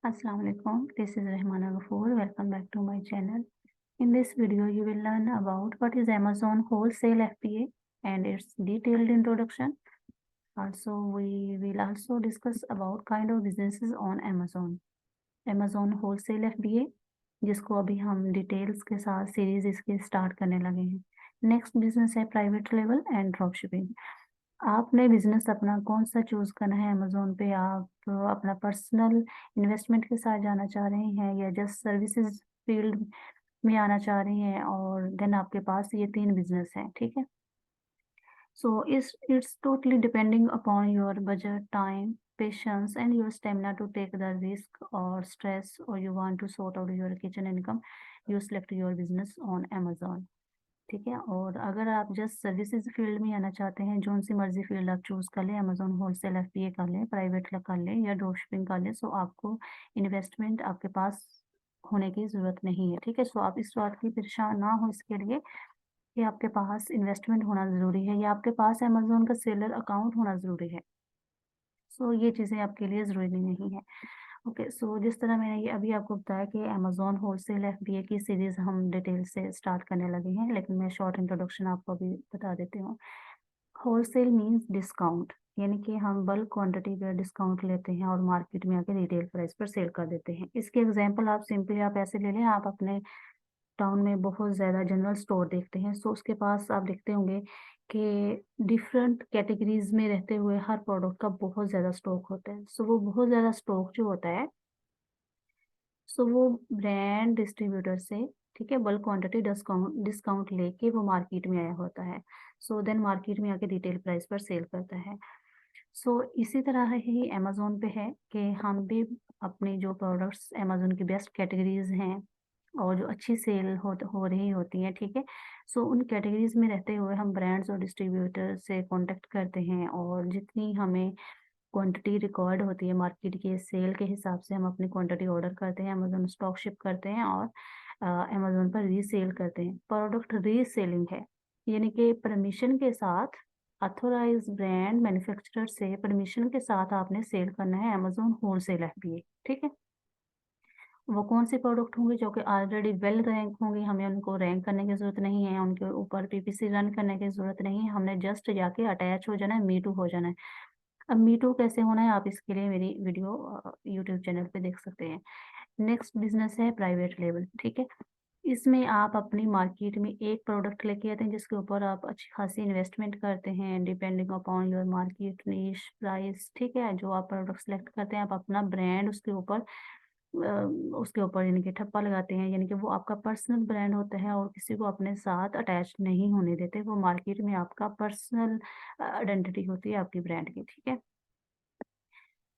Assalamu alaikum. This is Rehmana Ghafoor. Welcome back to my channel. In this video, you will learn about what is Amazon Wholesale FBA and its detailed introduction. Also, we will also discuss about kind of businesses on Amazon. Amazon Wholesale FBA, जिसको अभी हम details के साथ series इसके start करने लगे हैं. Next business है private level and drop shipping. आपने बिजनेस अपना कौन सा चूज करना है अमेजोन पे? आप अपना पर्सनल इन्वेस्टमेंट के साथ जाना चाह रहे हैं या जस्ट सर्विसेज फील्ड में आना चाह रहे हैं? और देन आपके पास ये 3 बिजनेस हैं, ठीक है. So it's totally depending upon your budget, time, patience, and your stamina to take the risk or stress, or you want to sort out your kitchen income. You select your business on Amazon. ठीक है. और अगर आप just services field में आना चाहते हैं, zone सी मर्जी फील्ड आप चूज कर लें, अमेजोन होलसेल एफबीए कर लें, प्राइवेट कर लें या ड्रॉप शिपिंग कर लें, सो आपको इन्वेस्टमेंट आपके पास होने की जरूरत नहीं है, ठीक है. सो आप इस बात की परेशान ना हो इसके लिए कि आपके पास इन्वेस्टमेंट होना ज़रूरी है या आपके पास अमेज़न का सेलर अकाउंट होना ज़रूरी है. सो ये चीज़ें आपके लिए ज़रूरी नहीं है. ओके. सो जिस तरह मैंने ये अभी आपको बताया कि अमेज़न होलसेल एफबीए की सीरीज़ हम डिटेल से स्टार्ट करने लगे हैं, लेकिन मैं शॉर्ट इंट्रोडक्शन आपको अभी बता देती हूँ. होलसेल मीन्स डिस्काउंट, यानी कि हम बल्क क्वांटिटी पे डिस्काउंट लेते हैं और मार्केट में आके रिटेल प्राइस पर सेल कर देते हैं. इसके एग्जांपल आप सिंपली आप ऐसे ले लें. आप अपने टाउन में बहुत ज़्यादा जनरल स्टोर देखते हैं, सो उसके पास आप देखते होंगे कि डिफरेंट कैटेगरीज़ में रहते हुए हर प्रोडक्ट का बहुत ज़्यादा स्टॉक होता है. सो वो बहुत ज़्यादा स्टॉक जो होता है, सो वो ब्रांड डिस्ट्रीब्यूटर से, ठीक है, बल्क क्वांटिटी डिस्काउंट लेके वो मार्केट में आया होता है. सो देन मार्केट में आके रिटेल प्राइस पर सेल करता है. सो इसी तरह ही अमेज़न पे है कि हम भी अपनी जो प्रोडक्ट्स अमेज़न की बेस्ट कैटेगरीज़ हैं और जो अच्छी सेल हो रही होती हैं, ठीक है. सो उन कैटेगरीज़ में रहते हुए हम ब्रांड्स और डिस्ट्रीब्यूटर से कॉन्टैक्ट करते हैं और जितनी हमें क्वांटिटी रिकॉर्ड होती है मार्केट के सेल के हिसाब से हम अपनी क्वांटिटी ऑर्डर करते हैं, अमेज़न स्टॉक शिप करते हैं और अमेज़न पर रीसेल करते हैं. प्रोडक्ट रीसेलिंग है, यानी कि परमिशन के साथ ऑथोराइज्ड ब्रांड मैन्युफैक्चरर से परमिशन के साथ आपने सेल करना है अमेज़न होलसेल एफबीए, ठीक है. वो कौन से प्रोडक्ट होंगे जो कि ऑलरेडी वेल रैंक होंगे, हमें उनको रैंक करने की ज़रूरत नहीं है, उनके ऊपर पीपीसी रन करने की ज़रूरत नहीं है, हमने जस्ट जाके अटैच हो जाना है, मी टू हो जाना है. अब मी टू कैसे होना है आप इसके लिए मेरी वीडियो यूट्यूब चैनल पे देख सकते हैं. नेक्स्ट बिजनेस है प्राइवेट लेवल, ठीक है. इसमें आप अपनी मार्केट में एक प्रोडक्ट लेके आते हैं जिसके ऊपर आप अच्छी खासी इन्वेस्टमेंट करते हैं depending upon your market niche price, ठीक है. जो आप प्रोडक्ट सेलेक्ट करते हैं आप अपना ब्रांड उसके ऊपर यानी कि ठप्पा लगाते हैं, यानी कि वो आपका पर्सनल ब्रांड होता है और किसी को अपने साथ अटैच नहीं होने देते. वो मार्केट में आपका पर्सनल आइडेंटिटी होती है आपकी ब्रांड की, ठीक है.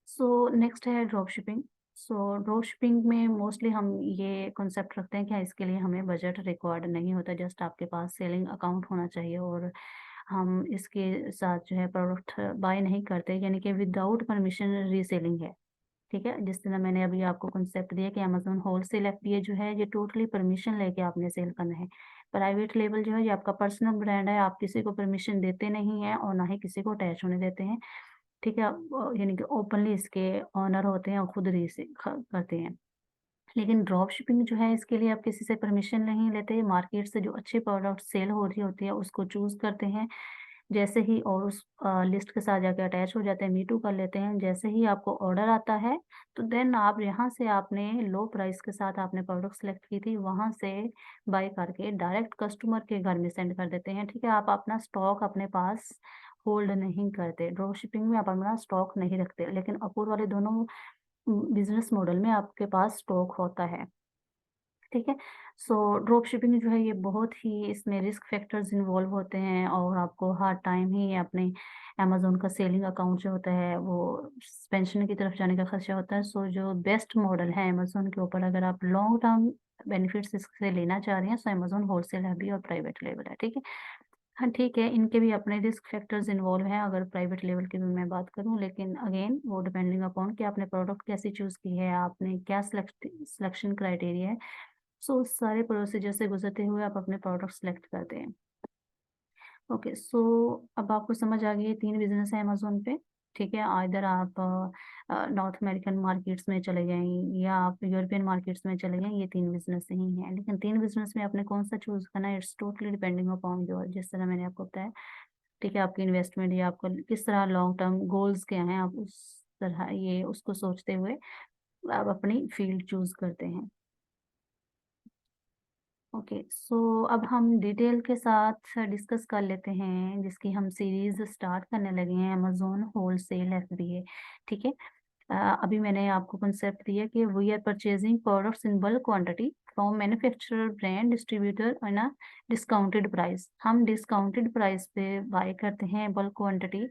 सो नेक्स्ट है drop shipping. So drop shipping में मोस्टली हम ये कॉन्सेप्ट रखते हैं कि इसके लिए हमें बजट रिक्वायर्ड नहीं होता, जस्ट आपके पास सेलिंग अकाउंट होना चाहिए और हम इसके साथ जो है प्रोडक्ट बाय नहीं करते, यानी कि विदाउट परमिशन रीसेलिंग है, ठीक है. जिस तरह मैंने अभी आपको कॉन्सेप्ट दिया कि अमेज़न होलसेल एफबीए जो है ये टोटली परमिशन लेके आपने सेल करना है. प्राइवेट लेवल जो है ये आपका पर्सनल ब्रांड है, आप किसी को परमिशन देते नहीं हैं और ना ही किसी को अटैच होने देते हैं, ठीक है. यानी कि ओपनली इसके ओनर होते हैं और खुद रीसेल करते हैं. लेकिन ड्रॉप शिपिंग जो है इसके लिए आप किसी से परमिशन नहीं लेते, मार्केट से जो अच्छी प्रोडक्ट सेल हो रही होती है उसको चूज़ करते हैं. जैसे ही और उस लिस्ट के साथ जाके अटैच हो जाते हैं, मी टू कर लेते हैं. जैसे ही आपको ऑर्डर आता है तो देन आप यहाँ से आपने लो प्राइस के साथ आपने प्रोडक्ट सेलेक्ट की थी, वहाँ से बाय करके डायरेक्ट कस्टमर के घर में सेंड कर देते हैं, ठीक है. आप अपना स्टॉक अपने पास होल्ड नहीं करते. ड्रॉप शिपिंग में आप अपना स्टॉक नहीं रखते, लेकिन अपवर्ड वाले दोनों बिजनेस मॉडल में आपके पास स्टॉक होता है, ठीक है. सो ड्रॉप शिपिंग जो है ये बहुत ही इसमें रिस्क फैक्टर्स इन्वॉल्व होते हैं और आपको हर टाइम ही अपने अमेज़न का सेलिंग अकाउंट जो होता है वो सस्पेंशन की तरफ जाने का खदशा होता है. सो जो बेस्ट मॉडल है अमेज़न के ऊपर, अगर आप लॉन्ग टर्म बेनिफिट्स इससे लेना चाह रहे हैं, सो अमेज़न होलसेल है भी और प्राइवेट लेवल है, ठीक है. हाँ, ठीक है, इनके भी अपने रिस्क फैक्टर्स इन्वॉल्व हैं अगर प्राइवेट लेवल की भी मैं बात करूँ, लेकिन अगेन वो डिपेंडिंग अपॉन कि आपने प्रोडक्ट कैसी चूज़ की है, आपने क्या सिलेक्शन क्राइटेरिया है. सो उस सारे प्रोसीजर से गुजरते हुए आप अपने प्रोडक्ट सेलेक्ट करते हैं. ओके. सो अब आपको समझ आ गई 3 बिजनेस है अमेज़न पे, ठीक है, इधर आप नॉर्थ अमेरिकन मार्केट्स में चले जाएं या आप यूरोपियन मार्केट्स में चले जाएं, ये 3 बिजनेस ही हैं। लेकिन 3 बिजनेस में आपने कौन सा चूज करना है, it's totally depending upon your, जिस तरह मैंने आपको बताया। ठीक है, आपकी इन्वेस्टमेंट या आपका किस तरह लॉन्ग टर्म गोल्स क्या हैं, आप उस तरह ये उसको सोचते हुए आप अपनी फील्ड चूज करते हैं। ओके, सो अब हम डिटेल के साथ डिस्कस कर लेते हैं, जिसकी हम सीरीज स्टार्ट करने लगे हैं, अमेजोन होलसेल एफबीए। ठीक है, अभी मैंने आपको कंसेप्ट दिया कि we are purchasing products in bulk quantity from manufacturer, brand, distributor on a discounted price. हम डिस्काउंटेड प्राइस पे बाय करते हैं बल्क क्वांटिटी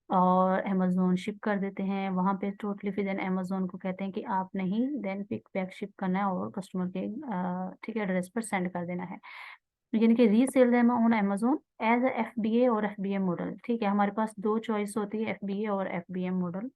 और अमेजोन शिप कर देते हैं वहां पे टोटली। फिर देन अमेजोन को कहते हैं कि आप नहीं, देन पिक पैक शिप करना है और कस्टमर के ठीक है एड्रेस पर सेंड कर देना है, यानी कि resale them on Amazon as FBA और एफबीएम मॉडल। ठीक है, हमारे पास 2 चॉइस होती है, एफबीए और FBM model.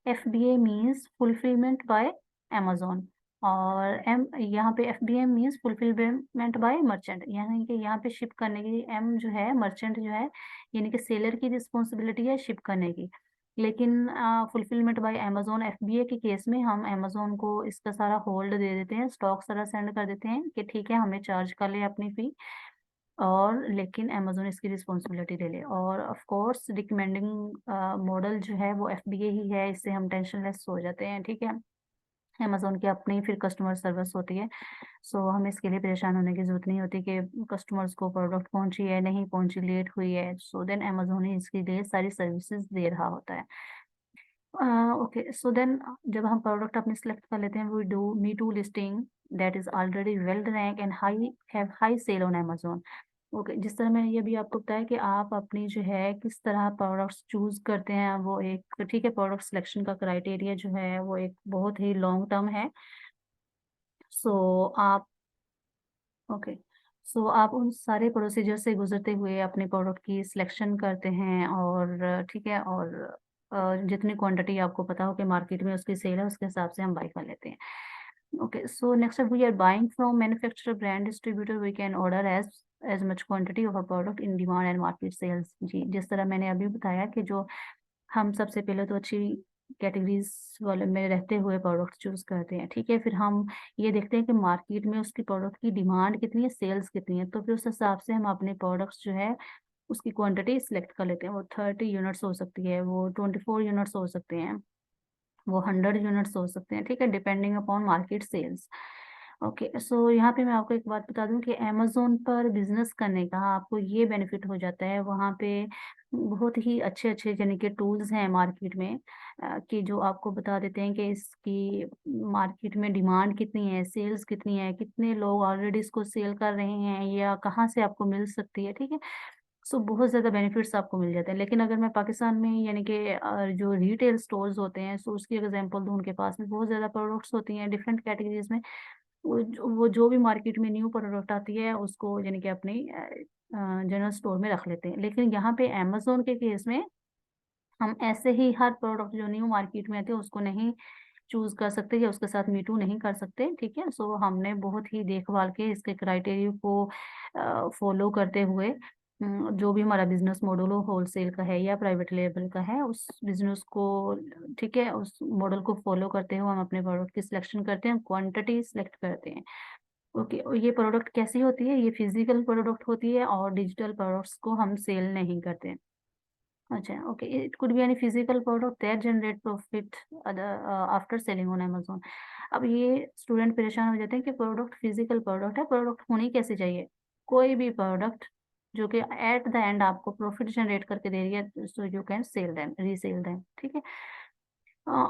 FBA means fulfilment bye Amazon, और एम यहाँ पे FBM means fulfilment bye merchant, यानी कि यहाँ पे शिप करने की एम जो है मर्चेंट जो है, यानी कि सेलर की रिस्पॉन्सिबिलिटी है शिप करने की। लेकिन फुलफिलमेंट बाय अमेजोन FBA के केस में हम अमेजोन को इसका सारा होल्ड दे देते हैं, स्टॉक सारा सेंड कर देते हैं कि ठीक है हमें चार्ज कर ले अपनी फी, और लेकिन अमेजोन इसकी रिस्पॉन्सिबिलिटी ले ले। और ऑफ कोर्स रिकमेंडिंग मॉडल जो है वो FBA ही है, इससे हम टेंशन लेस हो जाते हैं। ठीक है, अमेजोन की अपनी फिर कस्टमर सर्विस होती है, सो हमें इसके लिए परेशान होने की जरूरत नहीं होती कि कस्टमर्स को प्रोडक्ट पहुंची है नहीं पहुंची, लेट हुई है, सो देन अमेजोन ही इसके लिए सारी सर्विसेज दे रहा होता है। ओके, सो देन जब हम प्रोडक्ट अपने सेलेक्ट कर लेते हैं, we do me too listing that is already well rank and high have high sale on Amazon. Okay, जिस तरह मैंने ये भी आपको बताया कि आप अपनी जो है किस तरह प्रोडक्ट्स चूज करते हैं, वो एक ठीक है प्रोडक्ट सिलेक्शन का क्राइटेरिया जो है वो एक बहुत ही लॉन्ग टर्म है। सो आप ओके, सो आप उन सारे प्रोसीजर से गुजरते हुए अपने प्रोडक्ट की सिलेक्शन करते हैं, और ठीक है, और जितनी क्वांटिटी आपको पता हो कि मार्केट में उसकी सेल है उसके हिसाब से हम बाई कर लेते हैं। Okay, so next up we are buying from manufacturer, brand, distributor. We can order as much quantity of a product in demand and market sales। जी, जिस तरह मैंने अभी बताया कि जो हम सबसे पहले तो अच्छी कैटेगरीज वाले में रहते हुए प्रोडक्ट चूज करते हैं। ठीक है, फिर हम ये देखते हैं कि मार्केट में उसकी प्रोडक्ट की डिमांड कितनी है, सेल्स कितनी है, तो फिर उस हिसाब से हम अपने प्रोडक्ट्स जो है उसकी क्वांटिटी सिलेक्ट कर लेते हैं। वो 30 यूनिट्स हो सकती है, वो 24 यूनिट्स हो सकते हैं, वो 100 यूनिट्स हो सकते हैं। ठीक है, depending upon market sales. Okay, so यहाँ पे मैं आपको एक बात बता दूं कि अमेजोन पर बिजनेस करने का आपको ये बेनिफिट हो जाता है, वहाँ पे बहुत ही अच्छे अच्छे यानी कि टूल्स हैं मार्केट में, कि जो आपको बता देते हैं कि इसकी मार्केट में डिमांड कितनी है, सेल्स कितनी है, कितने लोग ऑलरेडी इसको सेल कर रहे हैं, या कहाँ से आपको मिल सकती है। ठीक है, सो बहुत ज़्यादा बेनिफिट्स आपको मिल जाते हैं। लेकिन अगर मैं पाकिस्तान में यानी कि जो रिटेल स्टोर्स होते हैं, सो उसकी एग्जांपल दूं, उनके पास में बहुत ज़्यादा प्रोडक्ट्स होती हैं डिफरेंट कैटेगरीज में। वो जो भी मार्केट में न्यू प्रोडक्ट आती है उसको यानी कि अपनी जनरल स्टोर में रख लेते हैं। लेकिन यहाँ पे अमेजोन के केस में हम ऐसे ही हर प्रोडक्ट जो न्यू मार्केट में आते हैं उसको नहीं चूज कर सकते या उसके साथ मीटू नहीं कर सकते। ठीक है, सो हमने बहुत ही देखभाल के इसके क्राइटेरिया को फॉलो करते हुए जो भी हमारा बिजनेस मॉडल हो, होलसेल का है या प्राइवेट लेबल का है, उस बिजनेस को ठीक है उस मॉडल को फॉलो करते हुए हम अपने प्रोडक्ट की सिलेक्शन करते हैं, क्वांटिटी सिलेक्ट करते हैं। ओके, और ये प्रोडक्ट कैसी होती है, ये फिजिकल प्रोडक्ट होती है और डिजिटल प्रोडक्ट्स को हम सेल नहीं करते। अच्छा, okay, it could be any physical product that generate profit after selling on Amazon. अब ये स्टूडेंट परेशान हो जाते हैं कि प्रोडक्ट फिजिकल प्रोडक्ट है, प्रोडक्ट होनी कैसे चाहिए, कोई भी प्रोडक्ट जो कि एट द एंड आपको प्रॉफिट जनरेट करके दे रही है, so you can sell them, resale them. ठीक है,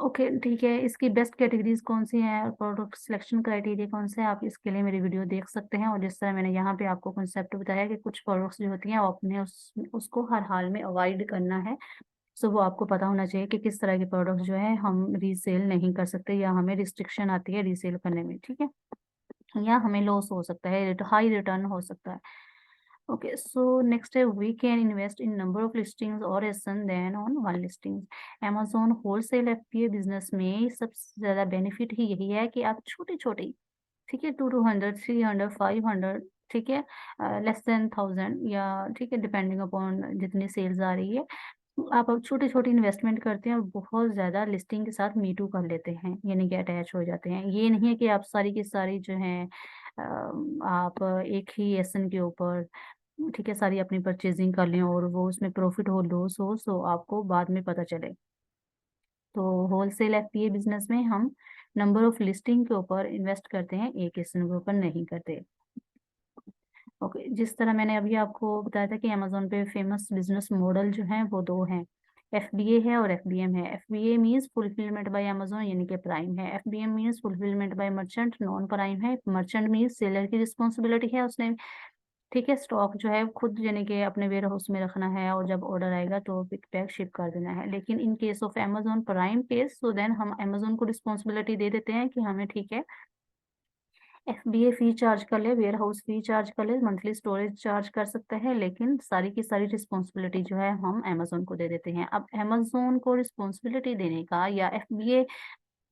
ओके, ठीक है, इसकी बेस्ट कैटेगरीज कौन सी हैं, प्रोडक्ट सिलेक्शन क्राइटेरिया कौन से हैं, आप इसके लिए मेरी वीडियो देख सकते हैं। और जिस तरह मैंने यहाँ पे आपको कंसेप्ट बताया कि कुछ प्रोडक्ट्स जो होती हैं वो अपने उसको हर हाल में अवॉइड करना है, सो वो आपको पता होना चाहिए कि किस तरह के प्रोडक्ट जो है हम रीसेल नहीं कर सकते, या हमें रिस्ट्रिक्शन आती है रीसेल करने में। ठीक है, या हमें लॉस हो सकता है, हाई रिटर्न हो सकता है। Okay, so next we can invest in number of listings or ASIN than on one listings। Amazon wholesale FBA business में सबसे ज्यादा बेनिफिट ही यही है कि आप छोटी छोटी, ठीक है, 200, 300, 500, ठीक है, लेस देन 1000, या ठीक है डिपेंडिंग अपॉन जितनी सेल्स आ रही है, आप अब छोटे-छोटे इन्वेस्टमेंट करते हैं और बहुत ज़्यादा लिस्टिंग के साथ मी टू कर लेते हैं, यानी कि अटैच हो जाते हैं। ये नहीं है कि आप सारी की सारी जो हैं आप एक ही एसएन के ऊपर, ठीक है, सारी अपनी परचेज़िंग कर लें और वो उसमें प्रॉफ़िट हो, लॉस हो, सो आपको बाद में पता चले। तो होलसेल एफपीए बिज़नेस में हम नंबर ऑफ लिस्टिंग के ऊपर इन्वेस्ट करते हैं, एक एसएन के ऊपर नहीं करते। ओके, जिस तरह मैंने अभी आपको बताया था कि अमेज़न पे फ़ेमस बिज़नेस मॉडल जो हैं वो 2 हैं, एफबीए है और एफबीएम है। FBA means fulfilment bye Amazon यानी कि प्राइम है। FBM means fulfilment bye merchant non prime है। मर्चेंट मीन्स सेलर की रिस्पॉन्सिबिलिटी है, उसने, ठीक है, स्टॉक जो है खुद यानी कि अपने वेयरहाउस में रखना है और जब ऑर्डर आएगा तो पिक पैक शिप कर देना है। लेकिन in case of Amazon prime case, so then हम अमेज़न को रिस्पॉन्सिबिलिटी दे देते हैं कि हमें, ठीक है, एफबीए फ़ी चार्ज कर ले, वेयरहाउस फ़ी चार्ज कर ले, मंथली स्टोरेज चार्ज कर सकता है, लेकिन सारी की सारी रिस्पॉन्सिबिलिटी जो है हम अमेज़न को दे देते हैं। अब अमेज़न को रिस्पॉन्सिबिलिटी देने का या एफबीए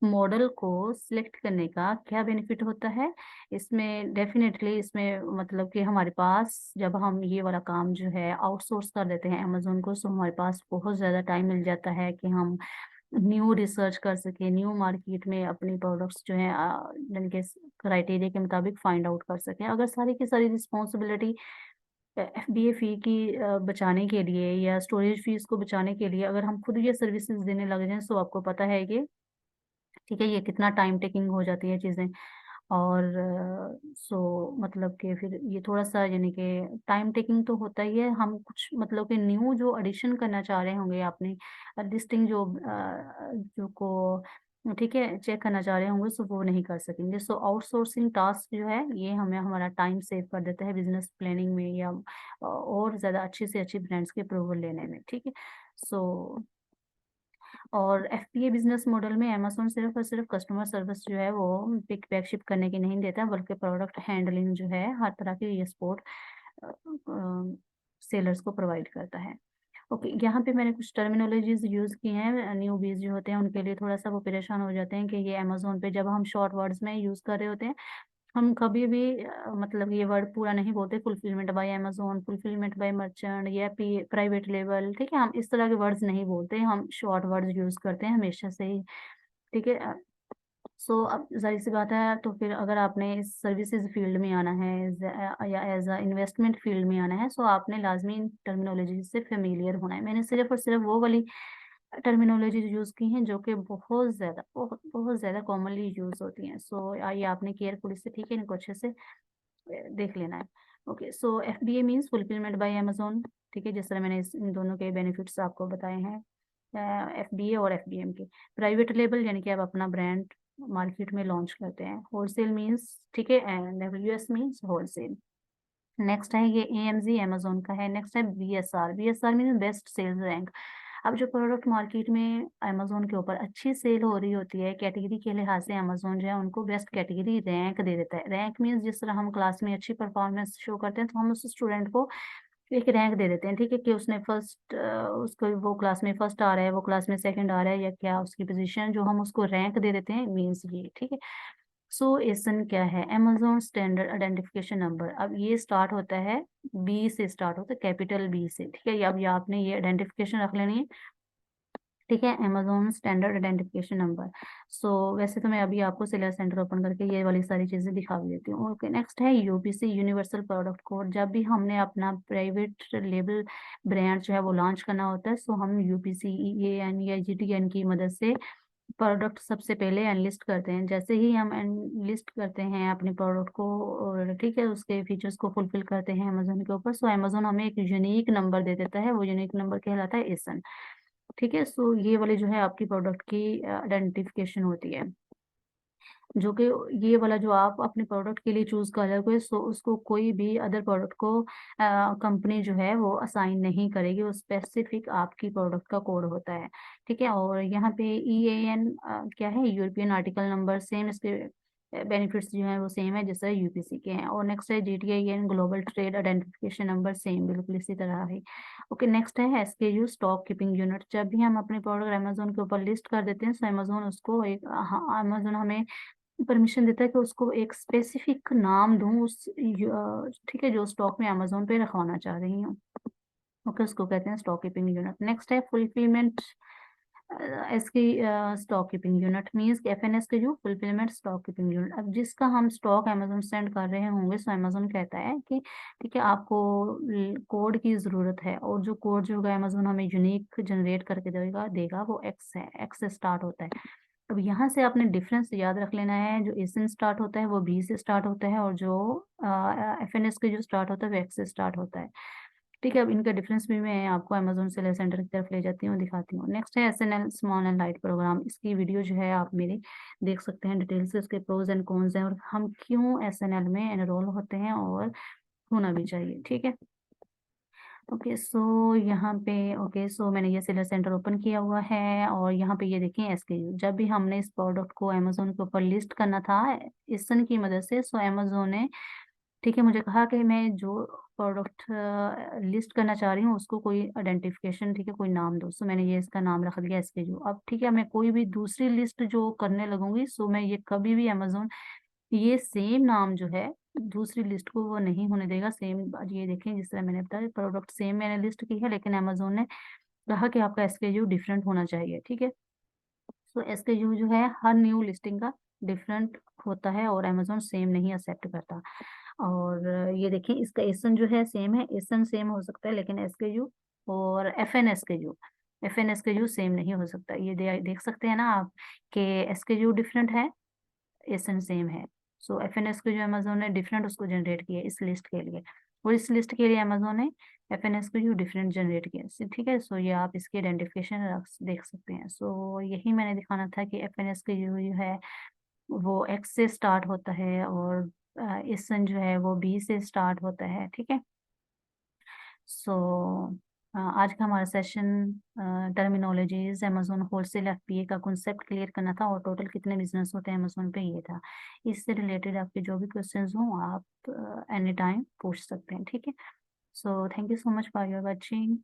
मॉडल को सिलेक्ट करने का क्या बेनिफिट होता है? इसमें डेफ़िनेटली इसमें मतलब कि हमारे पास जब हम ये वाला काम जो है आउटसोर्स कर देते हैं अमेज़न को, सो हमारे पास बहुत ज़्यादा टाइम मिल जाता है कि हम न्यू रिसर्च कर सकें, न्यू मार्केट में अपने प्रोडक्ट्स जो हैं यानी कि क्राइटेरिया के मुताबिक फाइंड आउट कर सकें। अगर सारी की सारी रिस्पॉन्सिबिलिटी एफबीए फ़ी की बचाने के लिए या स्टोरेज फ़ीस को बचाने के लिए अगर हम खुद ये सर्विसेज़ देने लग जाएँ, सो आपको पता है कि, ठीक है, ये कितना टाइम टेकिंग हो जाती है चीज़ें। और सो मतलब कि फिर ये थोड़ा-सा यानी कि टाइम टेकिंग तो होता ही है, हम कुछ मतलब कि न्यू जो एडिशन करना चाह रहे होंगे आपने लिस्टिंग जो को, ठीक है, चेक करना चाह रहे होंगे, सो वो नहीं कर सकेंगे। सो आउटसोर्सिंग टास्क जो है ये हमें हमारा टाइम सेव कर देता है बिज़नेस प्लानिंग में या और ज़्यादा अच्छी से अच्छी ब्रांड्स के अप्रूवल लेने में, ठीक है। सो और एफपीए बिज़नेस मॉडल में अमेज़न सिर्फ़ और सिर्फ़ कस्टमर सर्विस जो है वो पिक पैक शिप करने की नहीं देता, बल्कि प्रोडक्ट हैंडलिंग जो है हर तरह की ये सपोर्ट सेलर्स को प्रोवाइड करता है। ओके, यहाँ पे मैंने कुछ टर्मिनोलॉजीज़ यूज़ की हैं, न्यूबीज़ जो होते हैं उनके लिए थोड़ा-सा वो परेशान हो जाते हैं कि ये अमेज़न पे जब हम शॉर्ट वर्ड्स में यूज़ कर रहे होते हैं, हम कभी भी मतलब ये वर्ड पूरा नहीं बोलते, fulfilment bye Amazon, fulfilment bye merchant या प्राइवेट लेबल, ठीक है? हम इस तरह के वर्ड्स नहीं बोलते, हम शॉर्ट वर्ड्स यूज़ करते हैं हमेशा से ही, ठीक है? सो अब ज़ाहिर-सी बात है, तो फिर अगर आपने इस सर्विसेज़ फ़ील्ड में आना है या एज़ अ इन्वेस्टमेंट फ़ील्ड में आना है, सो आपने लाज़मी इन टर्मिनोलॉजी से फ़ैमिलियर होना है। मैंने सिर्फ़ और सिर्फ़ वो वाली टर्मिनोलॉजीज़ यूज़ की हैं जो कि बहुत ज़्यादा, बहुत, बहुत ज़्यादा कॉमनली यूज़ होती हैं। सो ये आपने केयरफुली से, ठीक है, इनको अच्छे से देख लेना है। ओके, सो FBA means fulfilment bye Amazon, ठीक है, जिस तरह मैंने इन दोनों के बेनिफिट्स आपको बताए हैं एफबीए और एफबीएम के। प्राइवेट लेबल यानी कि आप अपना ब्रांड मार्केट में लॉन्च करते हैं। होलसेल मीन्स, ठीक है, and WS means wholesale. Next है ये एएमजी अमेज़न का है। नेक्स्ट है BSR. BSR means best sales rank. अब जो प्रोडक्ट मार्केट में अमेज़न के ऊपर अच्छी सेल हो रही होती है, कैटेगरी के लिहाज से अमेज़न जो है उनको बेस्ट कैटेगरी रैंक दे देता है। रैंक मीन्स जिस तरह हम क्लास में अच्छी परफॉर्मेंस शो करते हैं, तो हम उस स्टूडेंट को एक रैंक दे देते हैं, ठीक है, कि उसने फर्स्ट उसको वो क्लास में फर्स्ट आ रहा है, वो क्लास में सेकंड आ रहा है या क्या उसकी पोज़ीशन, जो हम उसको रैंक दे देते हैं, मीन्स ये, ठीक है। सो एसन क्या है? Amazon standard identification number. अब ये स्टार्ट होता है बी से, स्टार्ट होता है कैपिटल बी से, ठीक है। अब ये आपने ये आइडेंटिफिकेशन रख लेनी है, ठीक है, अमेज़न स्टैंडर्ड आइडेंटिफिकेशन नंबर। सो वैसे तो मैं अभी आपको सेलर सेंटर ओपन करके ये वाली सारी चीज़ें दिखा भी देती हूँ। ओके, नेक्स्ट है यूपीसी यूनिवर्सल प्रोडक्ट कोड। जब भी हमने अपना प्राइवेट लेबल ब्रांड जो है वो लॉन्च करना होता है, सो हम यूपीसी, ईएएन या जीटीएन की मदद से प्रोडक्ट सबसे पहले एनलिस्ट करते हैं। जैसे ही हम एनलिस्ट करते हैं अपने प्रोडक्ट को और, ठीक है, उसके फीचर्स को फुलफिल करते हैं अमेज़न के ऊपर, सो अमेज़न हमें एक यूनिक नंबर दे देता है, वो यूनिक नंबर कहलाता है एसन, ठीक है। सो ये वाली जो है आपकी प्रोडक्ट की आइडेंटिफिकेशन होती है, जो कि ये वाला जो आप अपने प्रोडक्ट के लिए चूज़ कर रहे हो, सो उसको कोई भी अदर प्रोडक्ट को कंपनी जो है वो असाइन नहीं करेगी, वो स्पेसिफिक आपकी प्रोडक्ट का कोड होता है, ठीक है। और यहाँ पे ईएएन क्या है? यूरोपियन आर्टिकल नंबर, सेम इसके बेनिफिट्स जो हैं वो सेम है जिस तरह यूपीसी के हैं। और नेक्स्ट है GTIN global trade identification number, same बिल्कुल इसी तरह है। ओके, नेक्स्ट है एसकेयू स्टॉक कीपिंग यूनिट। जब भी हम अपने प्रोडक्ट अमेज़न के ऊपर लिस्ट कर देते हैं, सो अमेज़न उसको एक हाँ, अमेज़न हमें परमिशन देता है कि उसको एक स्पेसिफिक नाम दूँ ठीक है, जो स्टॉक में अमेज़न पे रखवाना चाह रही हूँ। ओके, उसको कहते हैं स्टॉक कीपिंग यूनिट। नेक्स्ट है फुलफिलमेंट इसकी stock keeping unit means FNS के जो फुलफिलमेंट स्टॉक कीपिंग यूनिट। अब जिसका हम स्टॉक अमेजोन सेंड कर रहे होंगे, सो अमेजोन कहता है कि ठीक है, आपको कोड की ज़रूरत है, और जो कोड जो होगा अमेजोन हमें यूनिक जनरेट करके देगा देगा वो एक्स है, एक्स से स्टार्ट होता है। अब यहाँ से आपने डिफरेंस याद रख लेना है, जो ए से स्टार्ट होता है वो बी से स्टार्ट होता है, और जो एफएनएस के जो स्टार्ट होता है वो एक्स से स्टार्ट होता है। ठीक है, अब इनका डिफरेंस भी मैं आपको अमेजोन सेलर सेंटर की तरफ ले जाती हूँ, दिखाती हूँ। नेक्स्ट है SNL small and light program. इसकी वीडियो जो है आप मेरी देख सकते हैं, डिटेल से इसके प्रोज एंड कॉन्स हैं, और हम क्यों एसएनएल में एनरोल होते हैं और होना भी चाहिए। ठीक है, ओके सो यहाँ पे ओके सो मैंने ये सेलर सेंटर ओपन किया हुआ है, और यहाँ पे ये देखें एसकेयू। जब भी हमने इस प्रोडक्ट को अमेजोन के ऊपर लिस्ट करना था इस सन की मदद से, सो अमेजोन ने ठीक है मुझे कहा कि मैं जो प्रोडक्ट लिस्ट करना चाह रही हूँ उसको कोई आइडेंटिफिकेशन, ठीक है, कोई नाम दो। सो मैंने ये इसका नाम रख दिया एसकेयू। अब ठीक है, मैं कोई भी दूसरी लिस्ट जो करने लगूंगी, सो मैं ये कभी भी अमेजोन ये सेम नाम जो है दूसरी लिस्ट को वो नहीं होने देगा सेम। ये देखें, जिस तरह मैंने बताया प्रोडक्ट सेम मैंने लिस्ट की है, लेकिन अमेजोन ने कहा कि आपका एसकेयू डिफरेंट होना चाहिए। ठीक है, सो एसकेयू जो है हर न्यू लिस्टिंग का डिफरेंट होता है, और अमेजोन सेम नहीं एक्सेप्ट करता। और ये देखिए, इसका एसन जो है सेम है, एसन सेम हो सकता है, लेकिन एसकेयू और एफ एन एस के यू सेम नहीं हो सकता। ये देख सकते हैं ना आप कि एसकेयू डिफरेंट है, एसन सेम है। सो एफएनएस को जो अमेजोन ने डिफरेंट उसको जनरेट किया इस लिस्ट के लिए, और इस लिस्ट के लिए अमेजोन ने एफएनएस को जो डिफरेंट जनरेट किया। ठीक है, सो ये आप इसकी आइडेंटिफिकेशन देख सकते हैं। सो यही मैंने दिखाना था कि एफएनएस के जो है वो एक्स से स्टार्ट होता है, और एसन जो है वो बी से स्टार्ट होता है। ठीक है, सो आज का हमारा session terminologies Amazon wholesale FPA का कॉन्सेप्ट क्लियर करना था, और टोटल कितने बिजनेस होते हैं अमेजोन पे ये था। इससे रिलेटेड आपके जो भी क्वेश्चंस हों आप एनी टाइम पूछ सकते हैं। ठीक है, so thank you so much for your watching.